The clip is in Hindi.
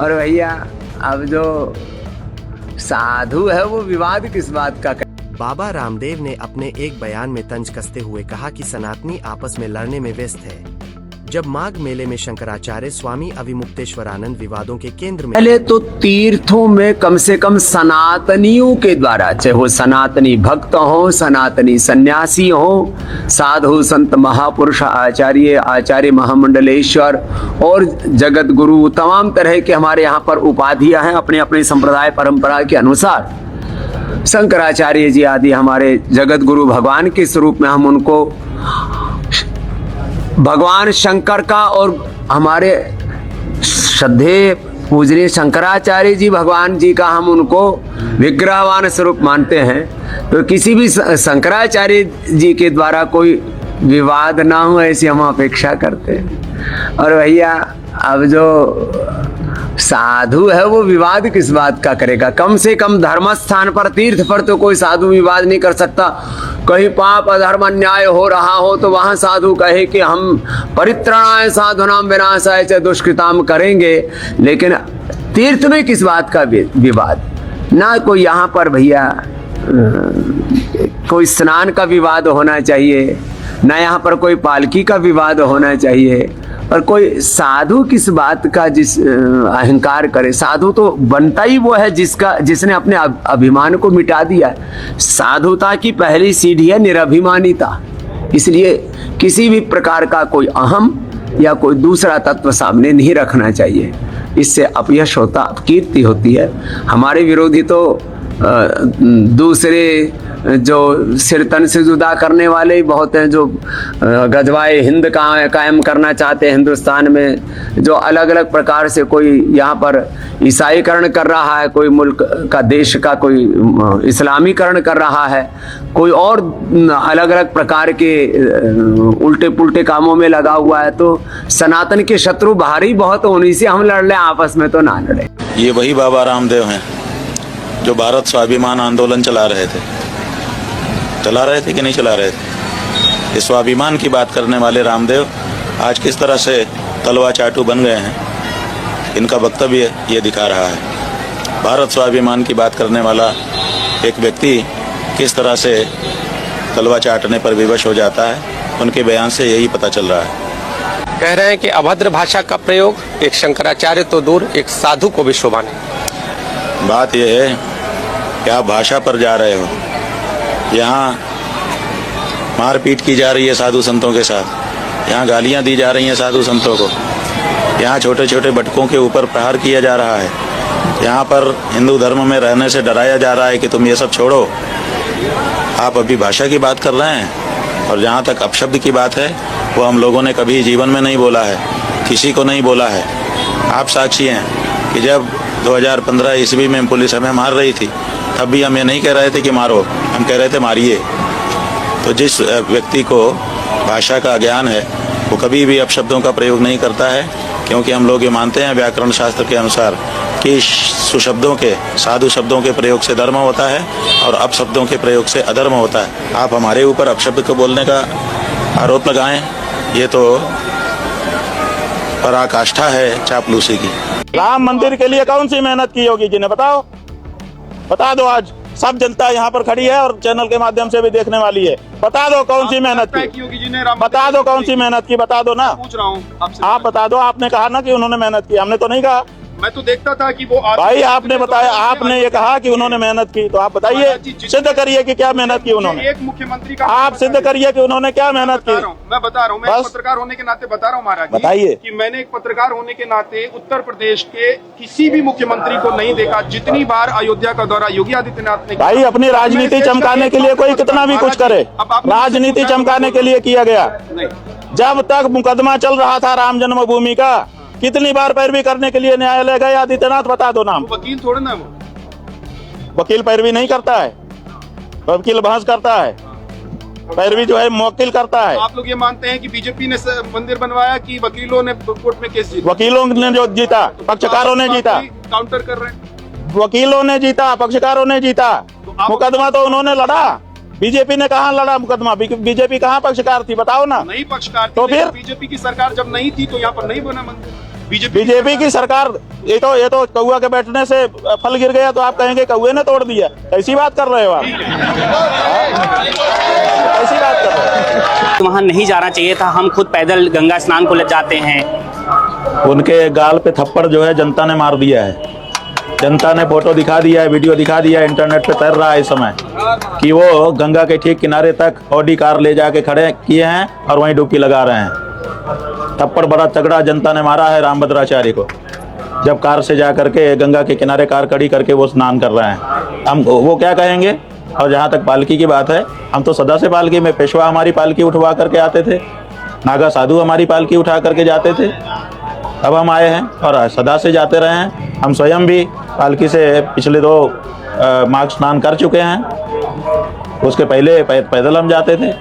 और भैया अब जो साधु है वो विवाद किस बात का बाबा रामदेव ने अपने एक बयान में तंज कसते हुए कहा कि सनातनी आपस में लड़ने में व्यस्त है। जब माघ मेले में शंकराचार्य स्वामी अविमुक्तेश्वरानंद विवादों के केंद्र में, पहले तो तीर्थों में कम से कम सनातनियों के द्वारा, चाहे वो सनातनी भक्त हो, सनातनी सन्यासी हो, साधु संत महापुरुष आचार्य महामंडलेश्वर और जगत गुरु, तमाम तरह के हमारे यहाँ पर उपाधियां हैं अपने अपने संप्रदाय परंपरा के अनुसार। शंकराचार्य जी आदि हमारे जगत गुरु भगवान के स्वरूप में हम उनको भगवान शंकर का और हमारे श्रद्धेय पूजनीय शंकराचार्य जी भगवान जी का हम उनको विग्रहवान स्वरूप मानते हैं। तो किसी भी शंकराचार्य जी के द्वारा कोई विवाद ना हो ऐसी हम अपेक्षा करते हैं। और भैया अब जो साधु है वो विवाद किस बात का करेगा? कम से कम धर्म स्थान पर, तीर्थ पर तो कोई साधु विवाद नहीं कर सकता। कहीं पाप अधर्म अन्याय हो रहा हो तो वहां साधु कहे कि हम परित्राणाय साधुनाम विनाशाय च दुष्कृताम करेंगे, लेकिन तीर्थ में किस बात का विवाद? ना कोई यहाँ पर भैया कोई स्नान का विवाद होना चाहिए, ना यहाँ पर कोई पालकी का विवाद होना चाहिए, और कोई साधु किस बात का जिस अहंकार करे। साधु तो बनता ही वो है जिसने अपने अभिमान को मिटा दिया। साधुता की पहली सीढ़ी है निरभिमानिता। इसलिए किसी भी प्रकार का कोई अहम या कोई दूसरा तत्व सामने नहीं रखना चाहिए। इससे अपयश होता, अपकीर्ति होती है। हमारे विरोधी तो दूसरे जो सिर तन से जुदा करने वाले ही बहुत हैं, जो गजवाए हिंद कायम करना चाहते हैं हिंदुस्तान में, जो अलग अलग प्रकार से कोई यहाँ पर ईसाईकरण कर रहा है, कोई मुल्क का देश का कोई इस्लामीकरण कर रहा है, कोई और अलग अलग प्रकार के उल्टे पुल्टे कामों में लगा हुआ है। तो सनातन के शत्रु बाहर ही बहुत, उन्हीं से हम लड़ लें, आपस में तो ना लड़े। ये वही बाबा रामदेव हैं जो भारत स्वाभिमान आंदोलन चला रहे थे कि नहीं चला रहे थे? इस स्वाभिमान की बात करने वाले रामदेव आज किस तरह से तलवा चाटू बन गए हैं, इनका वक्तव्य ये दिखा रहा है। भारत स्वाभिमान की बात करने वाला एक व्यक्ति किस तरह से तलवा चाटने पर विवश हो जाता है, उनके बयान से यही पता चल रहा है। कह रहे हैं कि अभद्र भाषा का प्रयोग एक शंकराचार्य तो दूर, एक साधु को भी शोभा नहीं। बात यह है कि आप भाषा पर जा रहे हो। यहाँ मारपीट की जा रही है साधु संतों के साथ, यहाँ गालियाँ दी जा रही हैं साधु संतों को, यहाँ छोटे छोटे भटकों के ऊपर प्रहार किया जा रहा है, यहाँ पर हिंदू धर्म में रहने से डराया जा रहा है कि तुम ये सब छोड़ो। आप अभी भाषा की बात कर रहे हैं, और जहाँ तक अपशब्द की बात है वो हम लोगों ने कभी जीवन में नहीं बोला है, किसी को नहीं बोला है। आप साक्षी हैं कि जब 2015 ईस्वी में पुलिस हमें मार रही थी, तब भी हम ये नहीं कह रहे थे कि मारो, हम कह रहे थे मारिए। तो जिस व्यक्ति को भाषा का ज्ञान है वो कभी भी अपशब्दों का प्रयोग नहीं करता है, क्योंकि हम लोग ये मानते हैं व्याकरण शास्त्र के अनुसार कि सुशब्दों के, साधु शब्दों के प्रयोग से धर्म होता है और अपशब्दों के प्रयोग से अधर्म होता है। आप हमारे ऊपर अपशब्द को बोलने का आरोप लगाएं, ये तो पराकाष्ठा है चापलूसी की। राम मंदिर के लिए कौन सी मेहनत की होगी जिन्हें बताओ, बता दो। आज सब जनता यहाँ पर खड़ी है और चैनल के माध्यम से भी देखने वाली है। बता दो कौन सी मेहनत की, बता दो कौन सी मेहनत की, बता दो ना। पूछ रहा हूँ आप बता दो। आपने कहा ना कि उन्होंने मेहनत की, हमने तो नहीं कहा। मैं तो देखता था कि वो भाई आपने बताया, आपने ये कहा कि उन्होंने मेहनत की, तो आप बताइए, सिद्ध करिए कि क्या मेहनत की उन्होंने। एक मुख्यमंत्री का आप सिद्ध करिए कि उन्होंने क्या मेहनत की। मैं बता रहा हूँ, मैं एक पत्रकार होने के नाते बता रहा हूँ महाराज, बताइए कि मैंने एक पत्रकार होने के नाते उत्तर प्रदेश के किसी भी मुख्यमंत्री को नहीं देखा। जितनी बार अयोध्या का दौरा योगी आदित्यनाथ ने, भाई अपनी राजनीति चमकाने के लिए कोई कितना भी कुछ करे, राजनीति चमकाने के लिए किया गया। जब तक मुकदमा चल रहा था राम जन्मभूमि का, कितनी बार पैरवी करने के लिए न्यायालय गए आदित्यनाथ? बता दो नाम। वकील थोड़ा ना, वकील पैरवी नहीं करता है, वकील बहस करता है, पैरवी जो है मुवक्किल करता है। आप लोग ये मानते हैं कि बीजेपी ने मंदिर बनवाया कि वकीलों ने कोर्ट में केस जीता? वकीलों ने जो जीता, पक्षकारों ने जीता। काउंटर कर रहे हैं, वकीलों ने जीता, पक्षकारों ने जीता। मुकदमा तो उन्होंने लड़ा, बीजेपी ने कहाँ लड़ा मुकदमा? बीजेपी कहाँ पक्षकार थी, बताओ ना। नहीं पक्षकार थी, तो फिर बीजेपी की सरकार जब नहीं थी तो यहाँ पर नहीं बना मंदिर। बीजेपी की सरकार, ये तो कौआ के बैठने से फल गिर गया तो आप कहेंगे कौए ने तोड़ दिया। ऐसी बात कर रहे हो आप, ऐसी बात कर रहे हो। वहाँ नहीं जाना चाहिए था, हम खुद पैदल गंगा स्नान को जाते हैं। उनके गाल पे थप्पड़ जो है जनता ने मार दिया है। जनता ने फोटो दिखा दिया है, वीडियो दिखा दिया है, इंटरनेट पे तैर रहा है इस समय कि वो गंगा के ठीक किनारे तक ऑडी कार ले जाके खड़े किए हैं और वहीं डुबकी लगा रहे हैं। थप्पड़ बड़ा तगड़ा जनता ने मारा है रामभद्राचार्य को, जब कार से जा करके गंगा के किनारे कार खड़ी करके वो स्नान कर रहे हैं। हम वो क्या कहेंगे। और जहाँ तक पालकी की बात है, हम तो सदा से पालकी में, पेशवा हमारी पालकी उठवा करके आते थे, नागा साधु हमारी पालकी उठा करके जाते थे। अब हम आए हैं और सदा से जाते रहे हैं। हम स्वयं भी पालकी से पिछले 2 माघ स्नान कर चुके हैं, उसके पहले पैदल हम जाते थे।